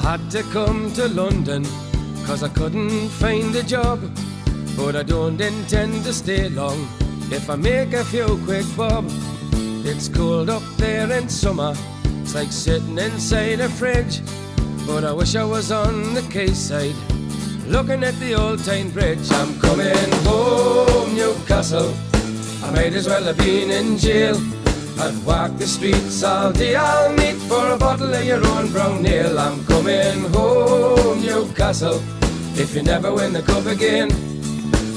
had to come to London 'cause I couldn't find a job. But I don't intend to stay long if I make a few quick bob. It's cold up there in summer, it's like sitting inside a fridge. But I wish I was on the quayside, looking at the old Tyne Bridge. I'm coming home, Newcastle, I might as well have been in jail. I'd walk the streets all day, I'll meet for a bottle of your own brown ale. I'm coming home, Newcastle, if you never win the cup again.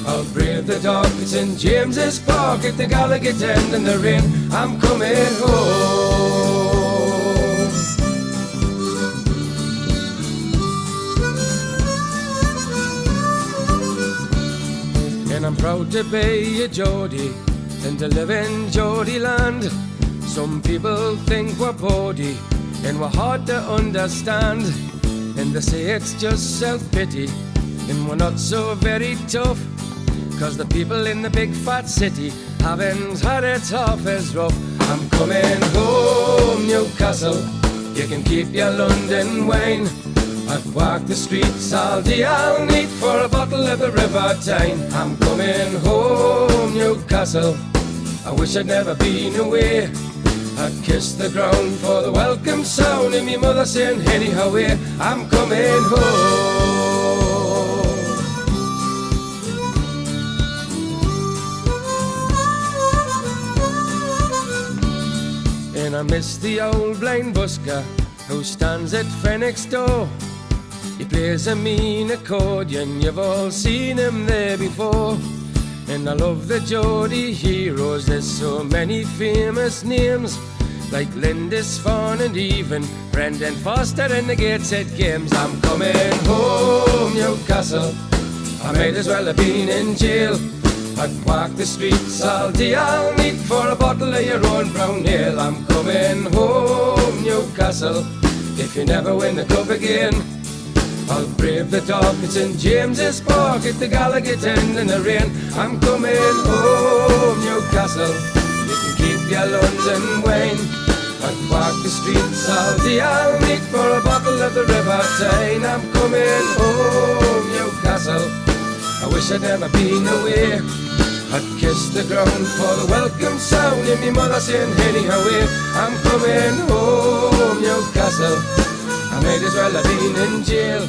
I'll brave the dark at St James's Park, at the Gallagher End in the rain. I'm coming home. And I'm proud to be a Geordie and to live in Geordie land. Some people think we're bawdy and we're hard to understand, and they say it's just self-pity and we're not so very tough, 'cause the people in the big fat city haven't had it half as rough. I'm coming home, Newcastle, you can keep your London wine. I'd walk the streets all day, I'll need for a bottle of the River Tyne. I'm coming home, Newcastle, I wish I'd never been away. I'd kiss the ground for the welcome sound of me mother saying, anyhow, I'm coming home. And I miss the old blind Busker who stands at Fenwick's door. He plays a mean accordion, you've all seen him there before. And I love the Geordie heroes, there's so many famous names, like Lindisfarne and even Brendan Foster in the Gateshead Games. I'm coming home, Newcastle, I might as well have been in jail. I'd walk the streets all day, I'll meet for a bottle of your own brown ale. I'm coming home, Newcastle, if you never win the cup again. I'll brave the dark at St James's Park, at the Gallagher End in the rain. I'm coming home, Newcastle, you can keep your London wine. I'd walk the streets all day, I'll meet for a bottle of the River Tyne. I'm coming home, Newcastle, I wish I'd never been away. I'd kiss the ground for the welcome sound of me mother saying, anyhow, I'm coming home, Newcastle, I might as well have been in jail.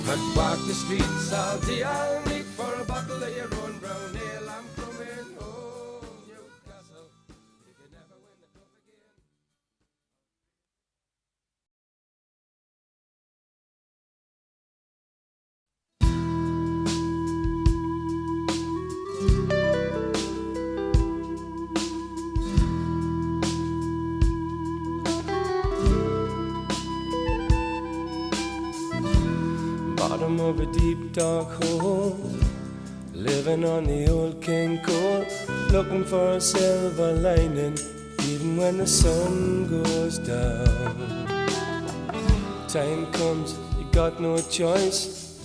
I'd walk the streets all day, I'll meet for a bottle of your own brown ale. I'm coming home, Newcastle, if you never win the cup again. Bottom of a deep dark hole, living on the old King Cole, looking for a silver lining even when the sun goes down. Time comes, you got no choice,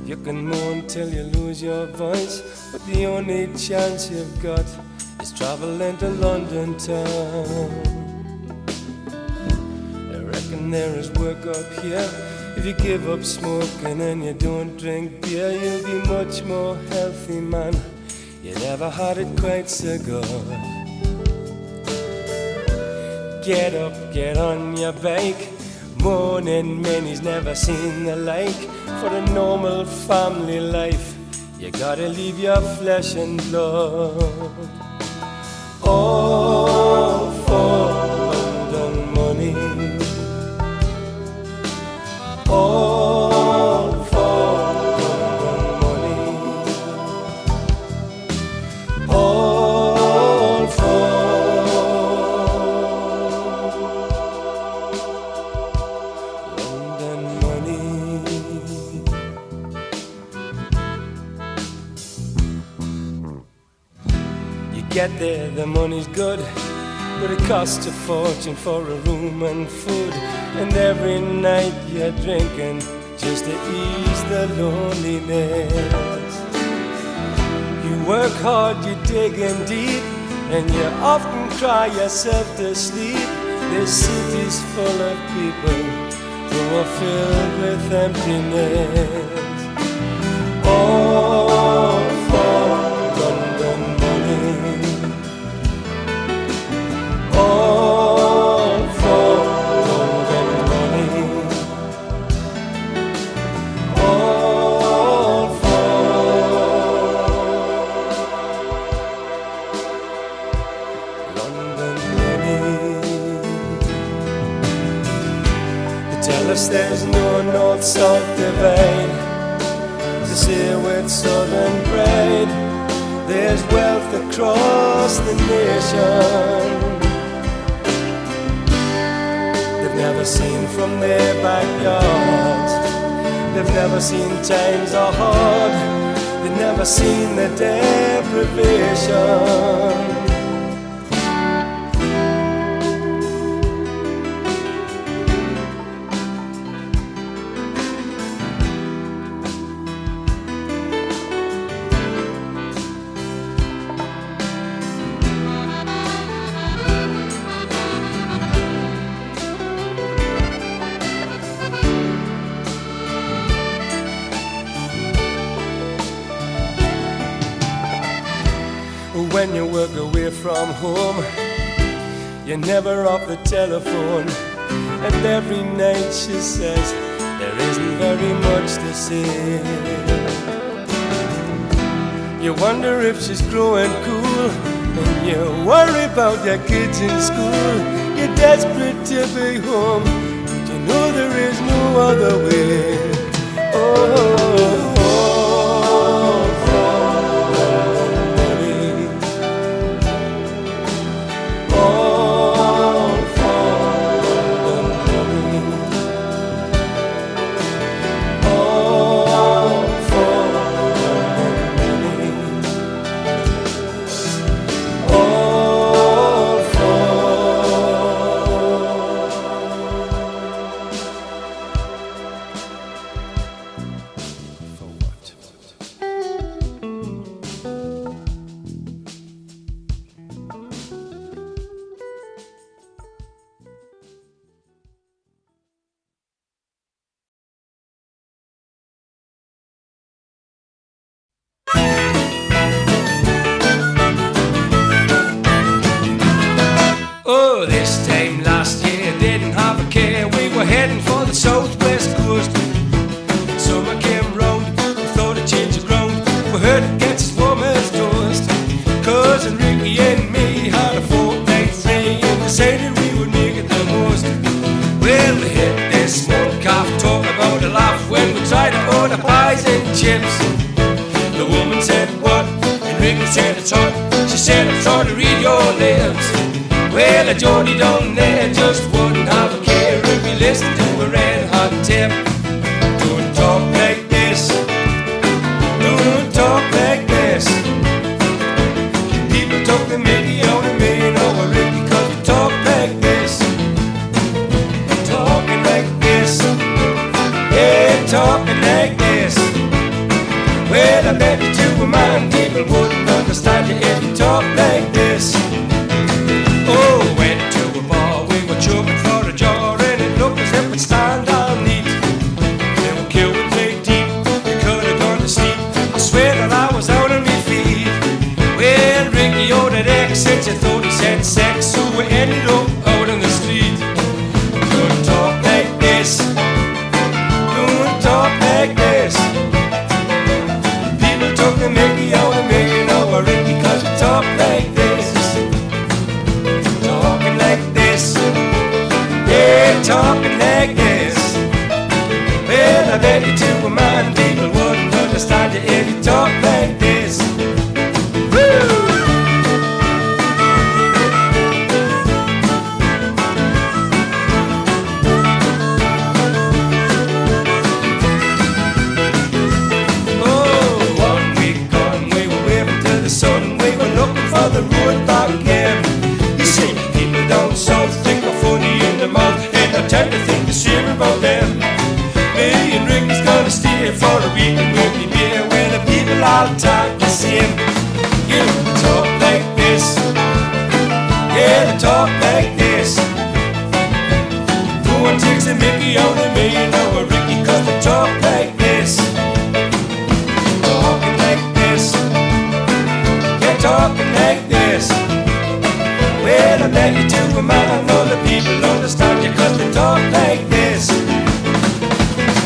you can moan till you lose your voice, but the only chance you've got is traveling to London town. I reckon there is work up here. If you give up smoking and you don't drink beer, you'll be much more healthy, man. You never had it quite so good. Get up, get on your bike, moaning man, he's never seen the like. For a normal family life, you gotta leave your flesh and blood. All for London money, all for London money, all for London money. You get there, the money's good, but it costs a fortune for a room and food. And every night you're drinking just to ease the loneliness. You work hard, you're digging deep, and you often cry yourself to sleep. This city's full of people were filled with emptiness. All for London money. All for London money. All for London money. They tell us there's no north-south divide. They say with southern pride there's wealth across the nation. They've never seen from their backyards. They've never seen times are hard. They've never seen the deprivation. When you work away from home, you're never off the telephone. And every night she says there isn't very much to say. You wonder if she's growing cool, and you worry about your kids in school. You're desperate to be home, but you know there is no other way. Oh, oh, this time last year didn't have a care. We were heading for the southwest coast. Summer came round, we thought a change of ground. We heard it gets as warm as toast. Cousin Ricky and me had a fortnight free and decided we would make it the most. Well, we hit this smoke off, talk about a laugh when we tried to order pies and chips. The woman said what? And Ricky said it's hot. She said I'm trying to read your lips. Well, a Geordie down there just wouldn't have a care if we listened to a red hot tip. Don't talk like this. Don't talk like this. People talk the mickey out of me and over Ricky cause we talk like this. Talking like this. Yeah, talking like this. Well, I bet you to a man people wouldn't understand you if you talk like this. Oh, went to a bar, we were choking for a jar, and it looked as if we'd stand all neat. They were queuing late deep, we could have gone to sleep. I swear that I was out on my feet. Well, Ricky ordered X, and you thought he said sex, so we ended up out on the street. Don't talk like this. Don't talk like this. People took the mickey out of me and over Ricky cause we talk like this. Yeah, talking like this. Well, I bet you to a man people wouldn't understand you if you talk like this. Woo! Oh, 1 week gone, we were waving to the sun. We were looking for the road back again. You see, people down south think we're funny in the mouth, and I tend to think the same about them. Me and Ricky's gonna stay for a week and we'll be beer where the people all talk the same. You talk like this. Yeah, they talk like this. No one takes the mickey out of me I beg you to remind all the people understand you, cause they talk like this.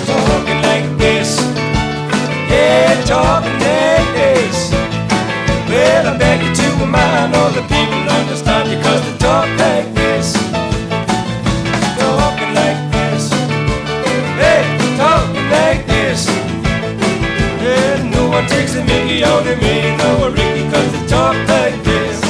Talking like this. Yeah, talking like this. Well, I beg you to remind all the people understand you, cause they talk like this. Talking like this. Hey, talking like this. Yeah, no one takes a mickey out of me, no a Ricky, cause they talk like this.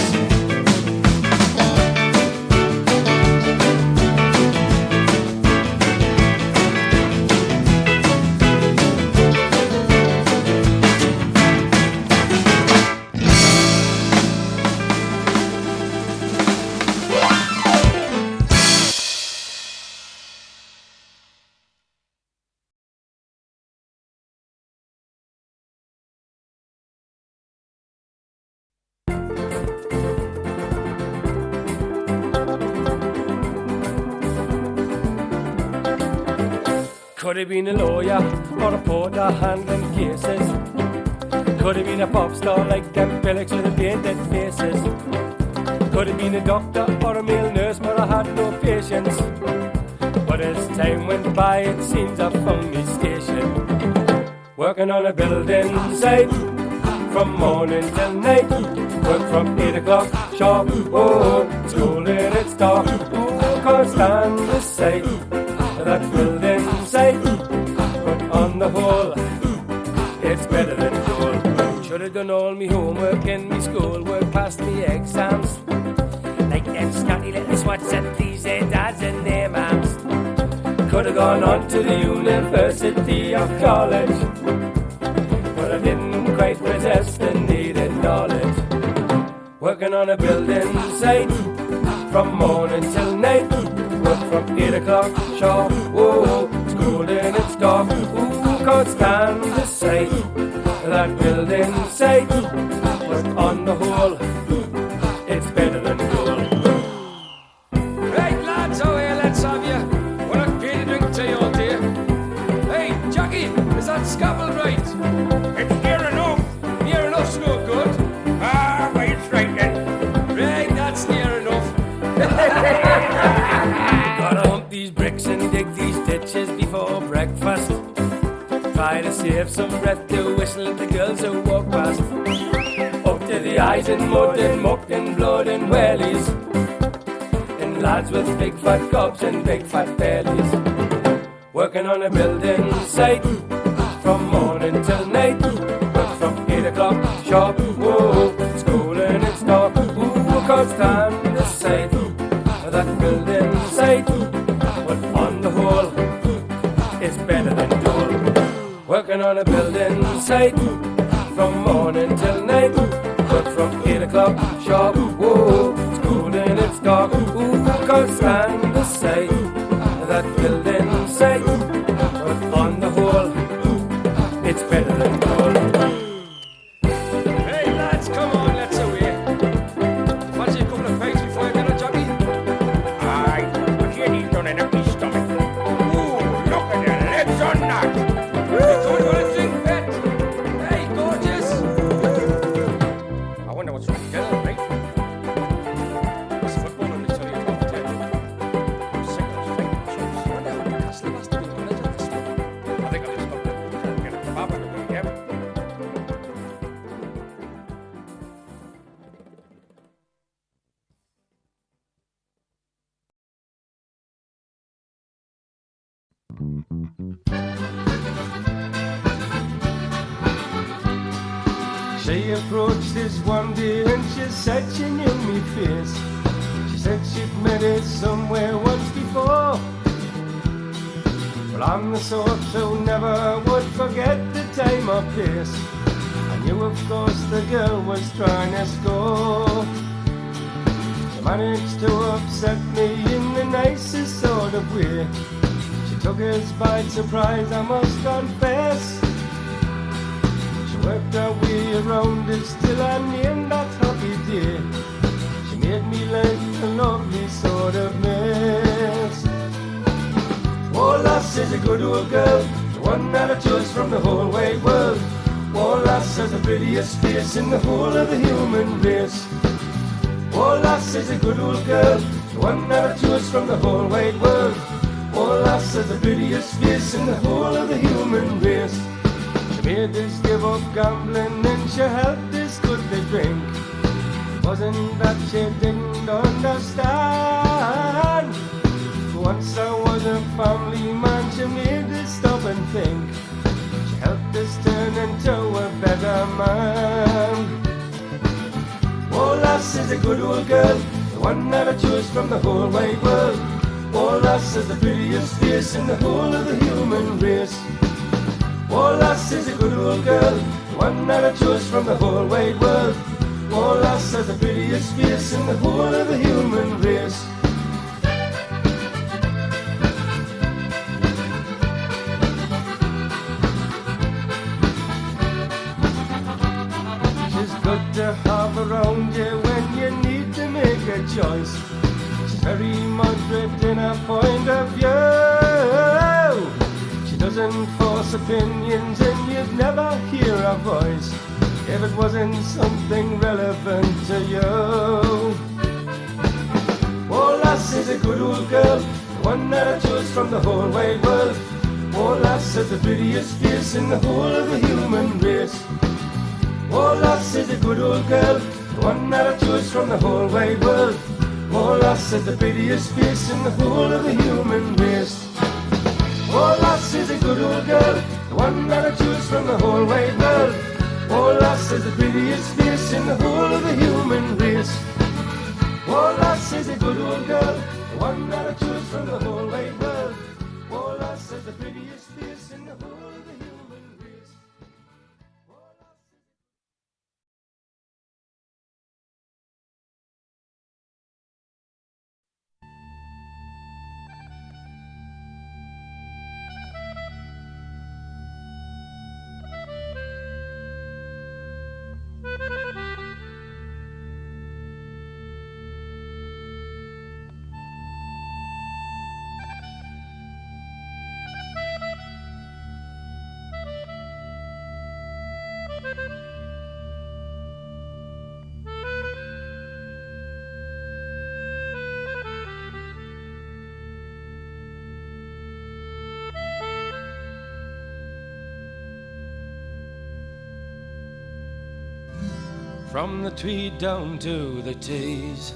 Could have been a lawyer or a porter handling cases. Could have been a pop star like them Felix with the painted faces. Could have been a doctor or a male nurse, but I had no patience. But as time went by, it seems I found me station, working on a building site from morning till night. Work from 8 o'clock sharp, oh, school in its dark. Oh, can't stand the sight of that building site. But on the whole, it's better than gold. Should have done all me homework in me school work past me exams, like them scotty little swats and these their dads and their mams. Could have gone on to the University of College, but I didn't quite possess the needed knowledge. Working on a building site from morning till night. Work from 8 o'clock sharp, whoa, school in its dark. Ooh, can't stand the sight of that building site. But on the whole, it's better than gold. Right lads, oh here, let's have you. We're not paid to drink to you all day. Hey, Jackie, is that scaffold right? It's near enough. Near enough's no good. Ah, well, it's right then. Right, that's near enough. Gotta hump these bricks and dig these ditches before breakfast. Try to save some breath to whistle at the girls who walk past. Up to the eyes in mud and muck and blood and wellies, and lads with big fat gobs and big fat bellies. Working on a building site from morning till night. Work from 8 o'clock sharp, whoa, school and it's dark. Ooh, can't stand the sight of that building site. But on the whole, it's better than gold. Working on a building site from morning till night. Work from 8 o'clock sharp, whoa, school and it's dark. Ooh, can't stand the sight of that building site. But on the whole, it's better than gold. Hey lads, come on, let's away. Fancy a couple of pegs before you get a jockey? Aye, but you need done an empty stomach. Ooh, look at the legs on that. Don't want to drink, pet. Hey, gorgeous. I wonder what's wrong with that, right? It's football on the telly at 12:10. I'm sick of those fighting chips. I wonder how Newcastle has to be manager this one. I think I'll just stop the get a kebab on the way, yeah? She approached us one day and she said she knew me face. She said she'd met us somewhere once before. Well, I'm the sort who never would forget the time or place. I knew, of course, the girl was trying to score. She managed to upset me in the nicest sort of way. She took us by surprise, I must confess. Worked our way around it, still I named that happy day. She made me like a lovely sort of mess. Oh, lass is a good old girl, the one that I chose from the whole wide world. Oh, lass has the prettiest face in the whole of the human race. Oh, lass is a good old girl, the one that I chose from the whole wide world. Oh, lass is the prettiest face in the whole of the human race. She made us give up gambling and she helped us goodly drink. It wasn't that she didn't understand. Once I was a family man, she made us stop and think. She helped us turn into a better man. Oh, lass is a good old girl, the one that I chose from the whole wide world. Oh, lass is the prettiest face in the whole of the human race. Oh, lass is a good old girl, the one that I chose from the whole wide world. Oh, lass is the prettiest face in the whole of the human race. She's good to have around you when you need to make a choice. She's very moderate in her point of view. She doesn't force opinions and you'd never hear her voice if it wasn't something relevant to you. Oh, lass is a good old girl, the one that I chose from the whole wide world. Oh, lass is the prettiest face in the whole of the human race. Oh, lass is a good old girl, the one that I chose from the whole wide world. Oh, lass is the prettiest face in the whole of the human race. Oh, lass is a good old girl, the one that I chose from the whole wide world. Oh, lass is the prettiest face in the whole of the human race. Oh, lass is a good old girl, the one that I chose from the whole wide world. Oh, lass is the prettiest face in the whole of the human race. Oh, lass is From the Tweed down to the Tees,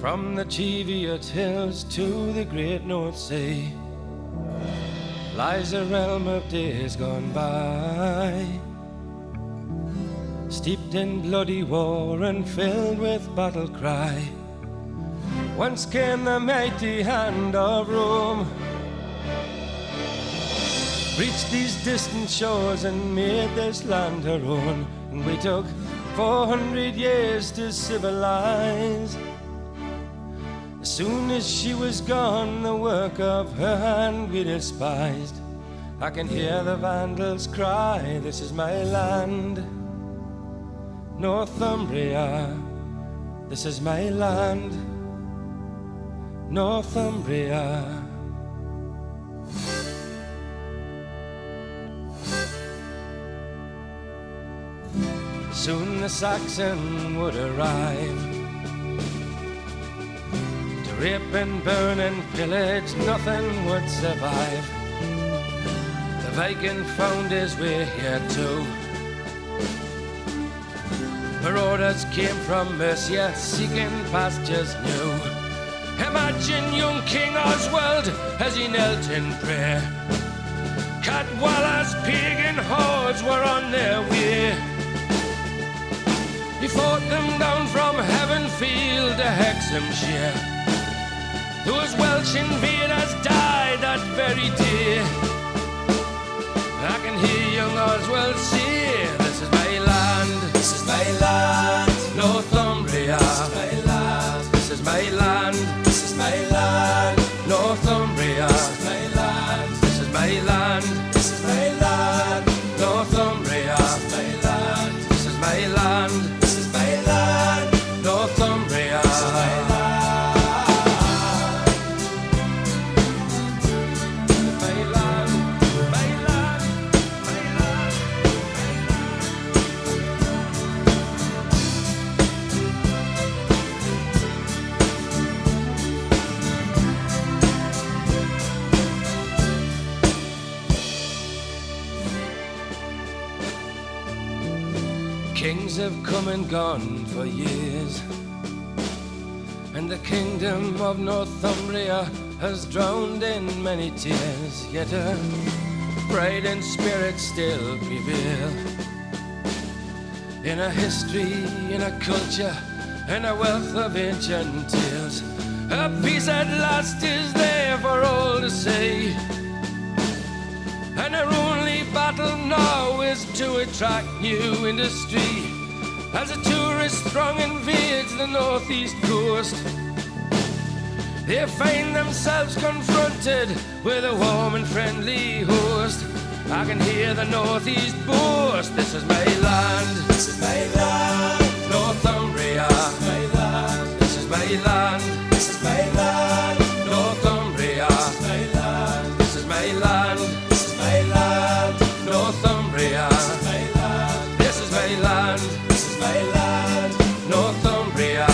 from the Cheviot Hills to the Great North Sea, lies a realm of days gone by, steeped in bloody war and filled with battle cry. Once came the mighty hand of Rome, reached these distant shores and made this land her own. And we took 400 years to civilize. As soon as she was gone, the work of her hand we despised. I can hear the Vandals cry, this is my land. Northumbria, this is my land. Northumbria. Soon the Saxon would arrive to rape and burn and pillage, nothing would survive. The Viking found his way here too. Marauders came from Mercia, seeking pastures new. Imagine young King Oswald as he knelt in prayer. Cadwallader's pagan hordes were on their way. He fought them down from Heavenfield to Hexhamshire. Those Welsh invaders died that very day. I can hear young Oswald say, this is my land, this is my land, Northumbria. This is my land, this is my land, Northumbria. This is my land, this is my land, Northumbria. This is my land. Northumbria. My land, my land, my land, my Kings have come and gone for years, and the kingdom of Northumbria has drowned in many tears. Yet her pride and spirit still prevail, in a history, in a culture, and a wealth of ancient tales. Her peace at last is there for all to see, and her only battle now is to attract new industry. As a tourist throng invades the northeast coast, they find themselves confronted with a warm and friendly host. I can hear the northeast boast, this is my land, this is my land, Northumbria, this is my land, this is my land, this is my land, Northumbria, this is my land, this is my land, this is my land, Northumbria, this is my land, this is my land, this is my land, Northumbria.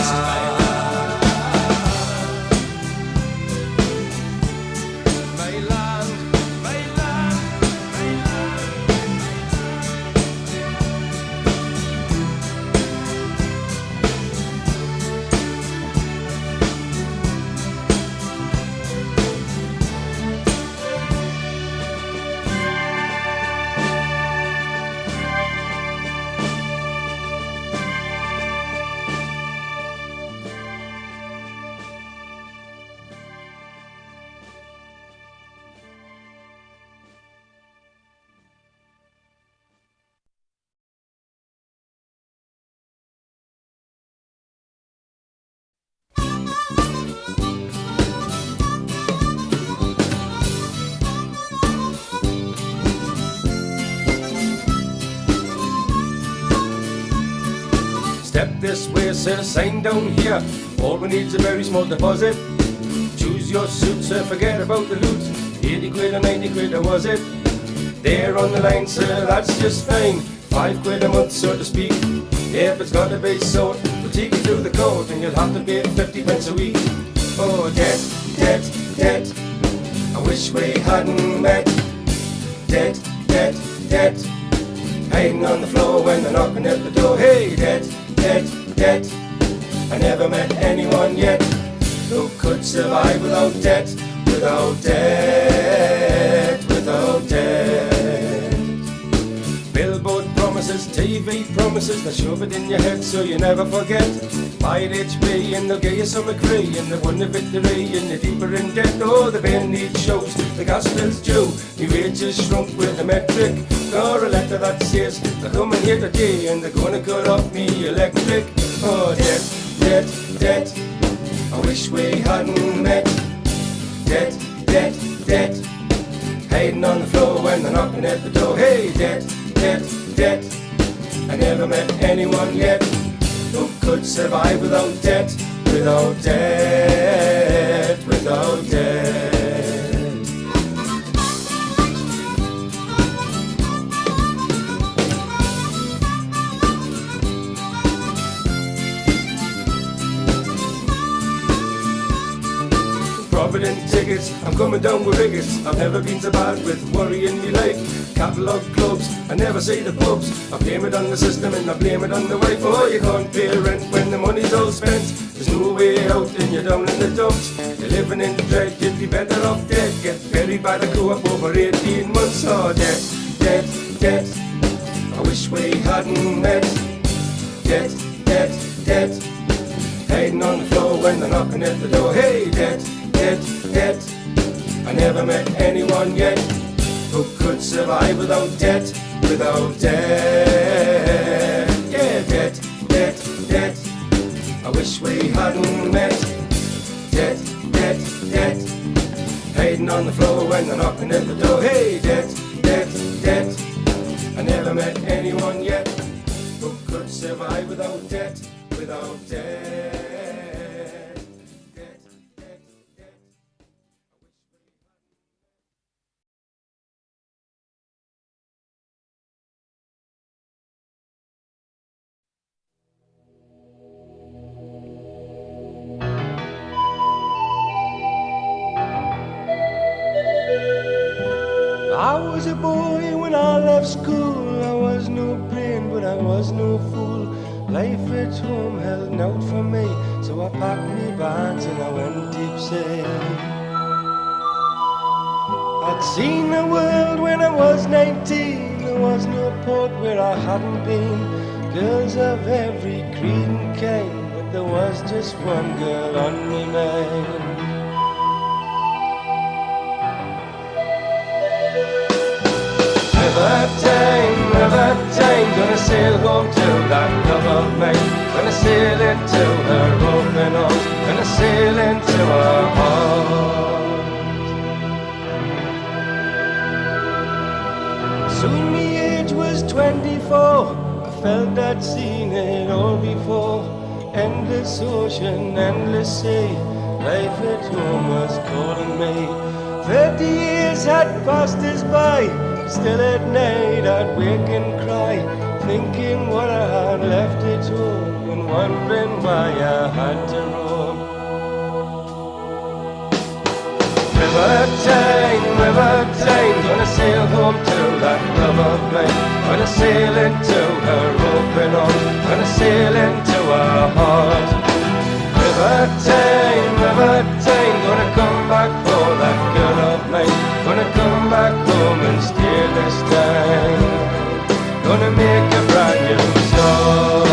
Step this way, sir, sign down here. All we need's a very small deposit. Choose your suit, sir, forget about the loot. 80 quid or 90 quid, or was it? There on the line, sir, that's just fine. 5 quid a month, so to speak. If it's got to be so, we'll take you through the court, and you'll have to pay 50 pence a week. Oh, debt, debt, debt, I wish we hadn't met. Debt, debt, debt, hiding on the floor when they're knocking at the door. Hey, debt, debt, debt, I never met anyone yet who could survive without debt, without debt, without debt. Billboard promises, TV promises, they shove it in your head so you never forget. Buy at HP and they'll get you some McCree, and they've won the victory and you're deeper in debt. Oh, the band need shows, the gas bill's due, the wages shrunk with a metric. Or a letter that says they're coming here today and they're gonna cut off me electric. Oh, debt, debt, debt, I wish we hadn't met. Debt, debt, debt, hiding on the floor when they're knocking at the door. Hey, debt, debt, debt, I never met anyone yet who could survive without debt, without debt, without debt. Provident tickets, I'm coming down with bigots. I've never been so bad with worry in me life. Catalogue clubs, I never say the pubs. I blame it on the system and I blame it on the wife. Oh, you can't pay rent when the money's all spent. There's no way out and you're down in the dumps. You're living in dread, you'd be better off dead. Get buried by the co-op over 18 months. Oh, debt, debt, debt, I wish we hadn't met. Debt, debt, debt, hiding on the floor when they're knocking at the door. Hey, debt, debt, debt, I never met anyone yet who could survive without debt, without debt. Yeah, debt, debt, debt, I wish we hadn't met. Debt, debt, debt, hiding on the floor when they're knocking at the door. Hey, debt, debt, debt, I never met anyone yet who could survive without debt, without debt. I was a boy when I left school. I was no brain, but I was no fool. Life at home held out for me, so I packed me bags and I went deep sea. I'd seen the world when I was 19. There was no port where I hadn't been. Girls of every creed and kind, but there was just one girl on me mind. River time, gonna sail home to that love of mine. Gonna sail into her open arms, gonna sail into her heart. Soon my age was 24, I felt I'd seen it all before. Endless ocean, endless sea, life at home was calling me. 30 years had passed us by, still at night I'd wake and cry, thinking what I had left at home and wondering why I had to roam. River time, gonna sail home to that love of mine. Gonna sail into her open arms, gonna sail into her heart. River time, gonna come back for that girl of mine. Gonna come back home and stay this time. Gonna make a brand new start.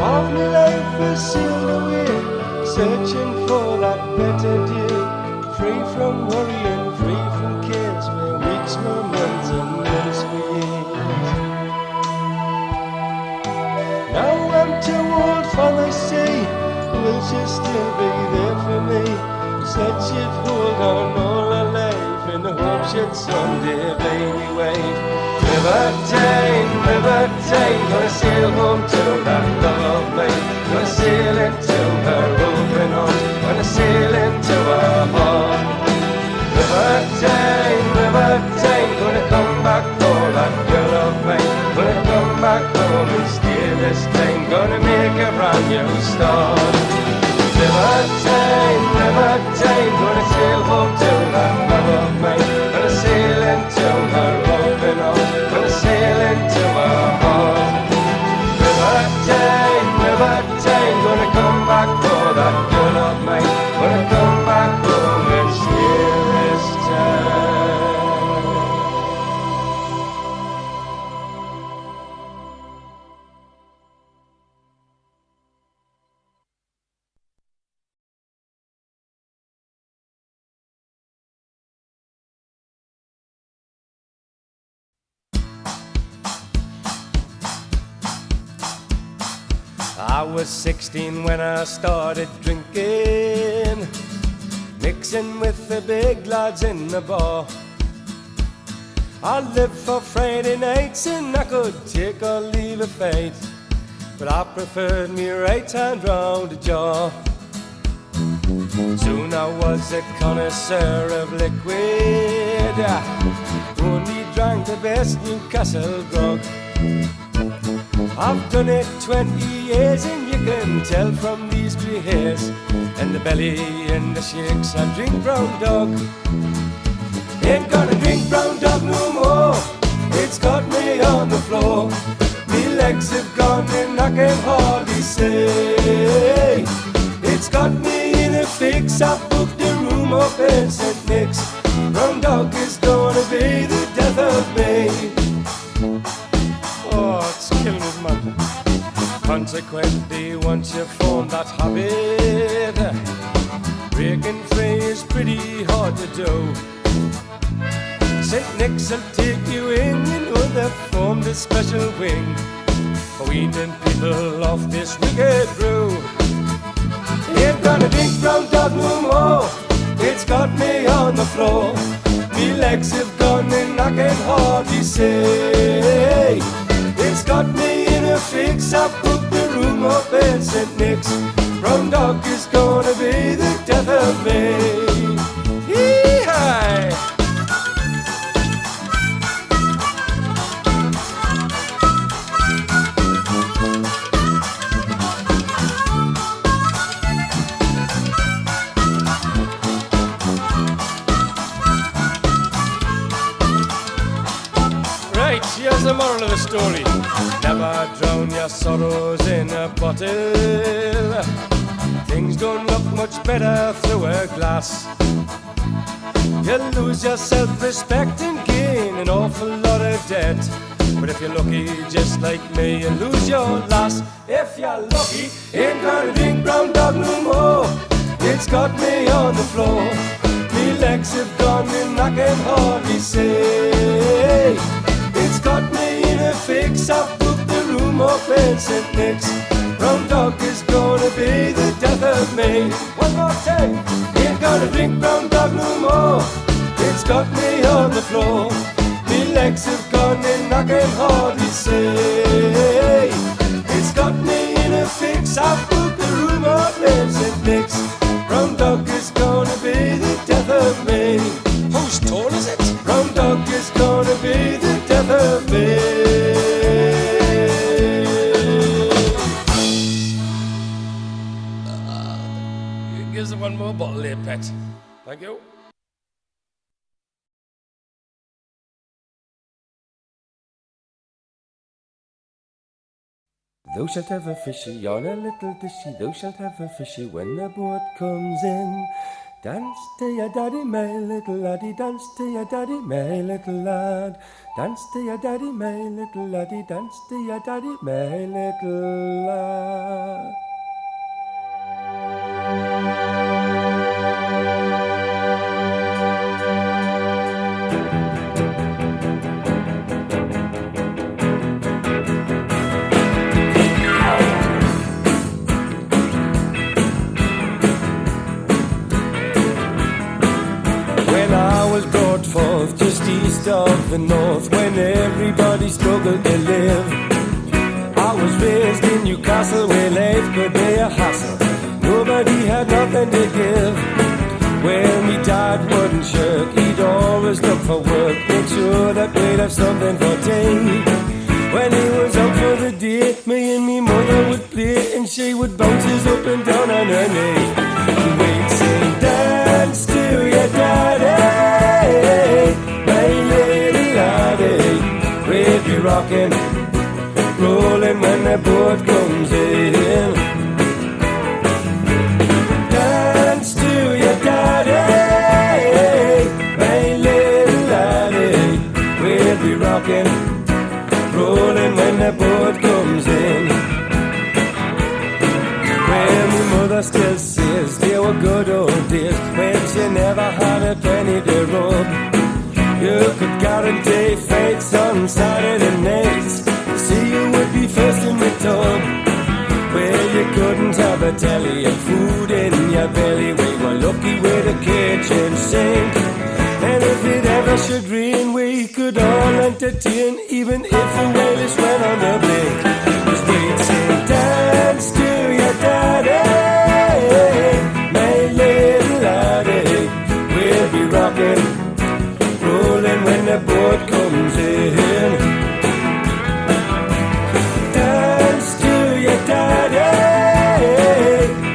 Half my life is sailed away, searching for that better day. Free from worry and free from cares, where weeks were months and months were years. Now I'm too old for the sea, will she still be there for me? Said she'd hold on all her life in the hope she'd someday be me wife. River time, gonna sail home to that love of mine. Gonna sail into her open arms, gonna sail into her heart. River time, gonna come back for that girl of mine. Gonna come back home and stay this time. Gonna make a brand new start. River time, gonna sail home to that love of mine. Gonna sail into her open arms, gonna sail into her heart. River time, gonna come back for that girl of mine. Gonna come back home and stay this time. I was 16 when I started drinking, mixing with the big lads in the bar. I lived for Friday nights and I could take or leave a fight, but I preferred me right hand round the jaw. Soon I was a connoisseur of liquid, only drank the best Newcastle grog. I've done it 20 years and you can tell from these grey hairs and the belly and the shakes. I drink brown dog. Ain't gonna drink brown dog no more. It's got me on the floor. Me legs have gone and I can hardly say. It's got me in a fix. I booked a room up in St. Nick's. Brown dog is gonna be the death of me. Oh, it's killing us, man. Consequently, once you form that habit, breaking free is pretty hard to do. St. Nick's will take you in, you know they've formed a special wing for weaning people off this wicked brew. Ain't gonna drink brown dog no more. It's got me on the floor. Me legs have gone and I can hardly say. It's got me in a fix. I booked the room up in St. Nick's. Brown dog is gonna be the death of me. Yee-hi! of the story. Never drown your sorrows in a bottle. Things don't look much better through a glass. You lose your self-respect and gain an awful lot of debt. But if you're lucky, just like me, you lose your lass. If you're lucky, ain't got a big brown dog no more. It's got me on the floor. Me legs have gone and I can hardly say. It's got me in a fix. I've booked the room up in St. Nick's. Brown dog is gonna be the death of me. One more time. Ain't got a big brown dog no more. It's got me on the floor. Me legs have gone and I can hardly say. It's got me in a fix. I've booked the room up in St. Nick's. Brown dog is gonna be the death of me. Whose turn is it? Brown dog is gonna be the death of me. Gives us one more bottle here, pet. Thank you. Thou shalt have a fishy on a little dishy. Thou shalt have a fishy when the boat comes in. Dance to your daddy, my little laddie. Dance to your daddy, my little lad. Dance to your daddy, my little laddie. Dance to your daddy, my little lad. Just east of the north, when everybody struggled to live. I was raised in Newcastle, where life could be a hassle. Nobody had nothing to give. Well, me dad wouldn't shirk, he'd always look for work, make sure that we'd have something for tea. When he was out for the day, me and me mother would play, and she would bounce us up and down on her knee. We'd sing, dance to your daddy. We'll be rocking, rolling when the boat comes in. Dance to your daddy, my little laddie. We'll be rocking, rolling when the boat comes in. Well, my mother still says they were good old days when she never had a penny to rub. You could guarantee fights on Saturday nights. See, you would be first in the tub. Well, you couldn't have a telly and food in your belly. We were lucky with a kitchen sink. And if it ever should rain, we could all entertain, even if the whalers went on the blink. 'Cause we'd sing, dance to your daddy, my little laddie. We'll be rocking, rolling when the boat comes in. Dance to your daddy,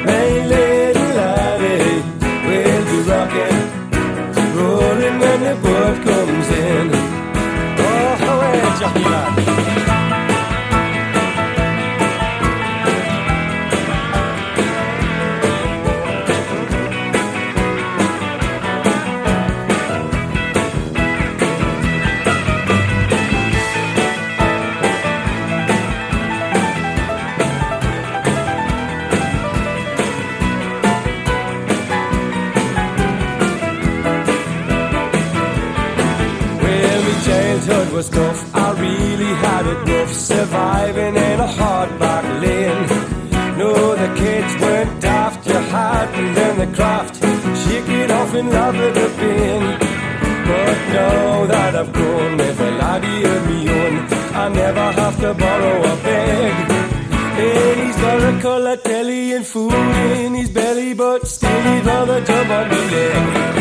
my little laddie. We'll be rocking, rolling when the boat comes in. Oh, away, jockey lad. Childhood was tough, I really had it rough, surviving in a hardback lane. No, the kids weren't daft, you had to learn the craft, shake it off and laugh at the pain. But now that I've grown with a laddie of me own, I never have to borrow or beg. And he's got a colour telly and food in his belly, but still he'd rather jump on the leg.